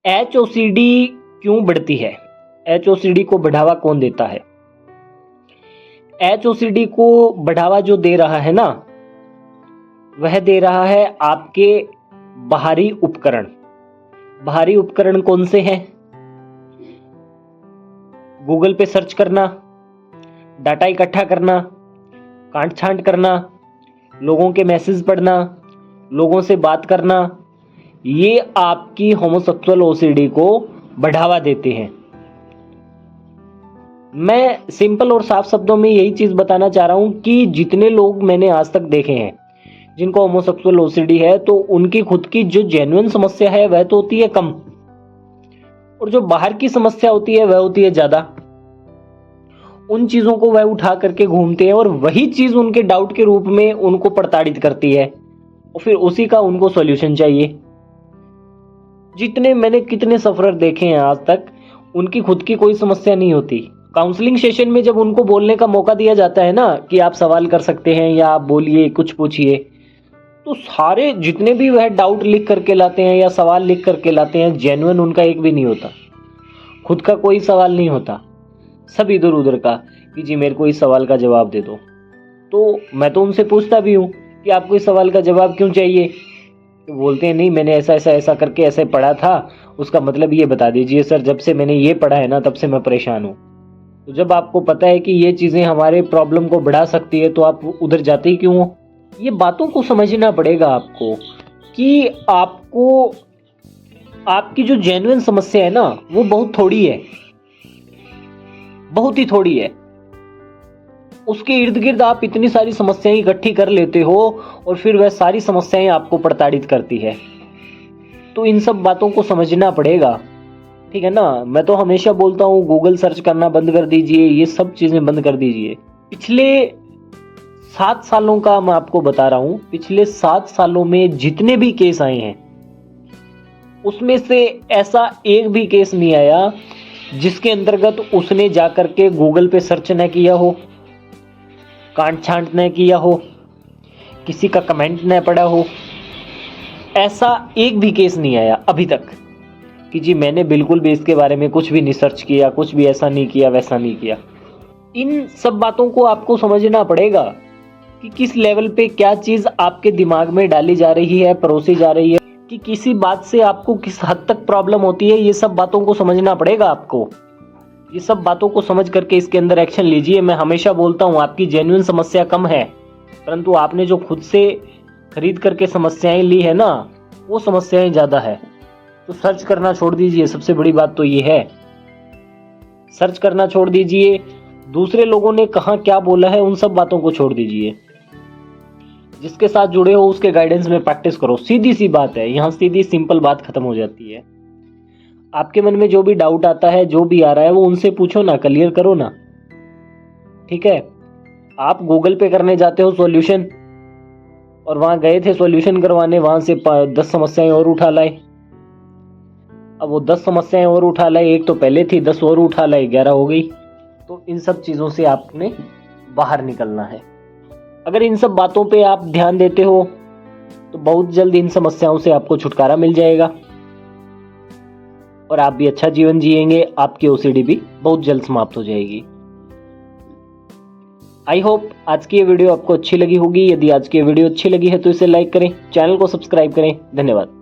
HOCD क्यों बढ़ती है? HOCD को बढ़ावा कौन देता है? HOCD को बढ़ावा जो दे रहा है ना, वह दे रहा है आपके बाहरी उपकरण। बाहरी उपकरण कौन से हैं? गूगल पे सर्च करना, डाटा इकट्ठा करना, कांट छांट करना, लोगों के मैसेज पढ़ना, लोगों से बात करना, ये आपकी होमोसेक्सुअल OCD को बढ़ावा देते हैं। मैं सिंपल और साफ शब्दों में यही चीज बताना चाह रहा हूं कि जितने लोग मैंने आज तक देखे हैं जिनको होमोसेक्सुअल OCD है, तो उनकी खुद की जो जेन्युइन समस्या है वह तो होती है कम, और जो बाहर की समस्या होती है वह होती है ज्यादा। उन चीजों को वह उठा करके घूमते हैं और वही चीज उनके डाउट के रूप में उनको प्रताड़ित करती है, और फिर उसी का उनको सॉल्यूशन चाहिए। जितने मैंने कितने सफरर देखे हैं आज तक, उनकी खुद की कोई समस्या नहीं होती। काउंसलिंग सेशन में जब उनको बोलने का मौका दिया जाता है ना कि आप सवाल कर सकते हैं या आप बोलिए, कुछ पूछिए, तो सारे जितने भी वह डाउट लिख करके लाते हैं या सवाल लिख करके लाते हैं, जेन्युइन उनका एक भी नहीं होता। खुद का कोई सवाल नहीं होता, सब इधर उधर का कि जी मेरे को इस सवाल का जवाब दे दो। तो मैं तो उनसे पूछता भी हूँ कि आपको इस सवाल का जवाब क्यों चाहिए? तो बोलते हैं नहीं, मैंने ऐसा ऐसा ऐसा करके ऐसे पढ़ा था, उसका मतलब ये बता दीजिए सर, जब से मैंने ये पढ़ा है ना तब से मैं परेशान हूँ। तो जब आपको पता है कि ये चीज़ें हमारे प्रॉब्लम को बढ़ा सकती है, तो आप उधर जाते ही क्यों हो? ये बातों को समझना पड़ेगा आपको कि आपको आपकी जो जेन्युइन समस्या है ना वो बहुत थोड़ी है, बहुत ही थोड़ी है। उसके इर्द गिर्द आप इतनी सारी समस्याएं इकट्ठी कर लेते हो और फिर वह सारी समस्याएं आपको प्रताड़ित करती है। तो इन सब बातों को समझना पड़ेगा, ठीक है ना। मैं तो हमेशा बोलता हूँ गूगल सर्च करना बंद कर दीजिए, ये सब चीजें बंद कर दीजिए। पिछले 7 सालों का मैं आपको बता रहा हूँ, पिछले 7 सालों में जितने भी केस आए हैं उसमें से ऐसा एक भी केस नहीं आया जिसके अंतर्गत उसने जाकर के गूगल पे सर्च न किया हो, कांट छांट न किया हो, किसी का कमेंट न पढ़ा हो। ऐसा एक भी केस नहीं आया अभी तक कि जी मैंने बिल्कुल भी इसके बारे में कुछ भी नहीं सर्च किया, कुछ भी ऐसा नहीं किया, वैसा नहीं किया। इन सब बातों को आपको समझना पड़ेगा कि किस लेवल पे क्या चीज आपके दिमाग में डाली जा रही है, परोसी जा रही है, कि किसी बात से आपको किस हद तक प्रॉब्लम होती है। ये सब बातों को समझना पड़ेगा आपको। ये सब बातों को समझ करके इसके अंदर एक्शन लीजिए। मैं हमेशा बोलता हूँ आपकी जेन्युइन समस्या कम है, परंतु आपने जो खुद से खरीद करके समस्याएं ली है ना, वो समस्याएं ज्यादा है। तो सर्च करना छोड़ दीजिए, सबसे बड़ी बात तो ये है, सर्च करना छोड़ दीजिए। दूसरे लोगों ने कहाँ क्या बोला है उन सब बातों को छोड़ दीजिए। जिसके साथ जुड़े हो उसके गाइडेंस में प्रैक्टिस करो। सीधी सी बात है, यहाँ सीधी सिंपल बात खत्म हो जाती है। आपके मन में जो भी डाउट आता है, जो भी आ रहा है, वो उनसे पूछो ना, क्लियर करो ना, ठीक है। आप गूगल पे करने जाते हो सॉल्यूशन, और वहां गए थे सॉल्यूशन करवाने, वहां से 10 समस्याएं और उठा लाए। अब वो 10 समस्याएं और उठा लाए, एक तो पहले थी, 10 और उठा लाए, 11 हो गई। तो इन सब चीजों से आपने बाहर निकलना है। अगर इन सब बातों पे आप ध्यान देते हो तो बहुत जल्द इन समस्याओं से आपको छुटकारा मिल जाएगा और आप भी अच्छा जीवन जिएंगे। आपकी OCD भी बहुत जल्द समाप्त हो जाएगी। आई होप आज की ये वीडियो आपको अच्छी लगी होगी। यदि आज की वीडियो अच्छी लगी है तो इसे लाइक करें, चैनल को सब्सक्राइब करें। धन्यवाद।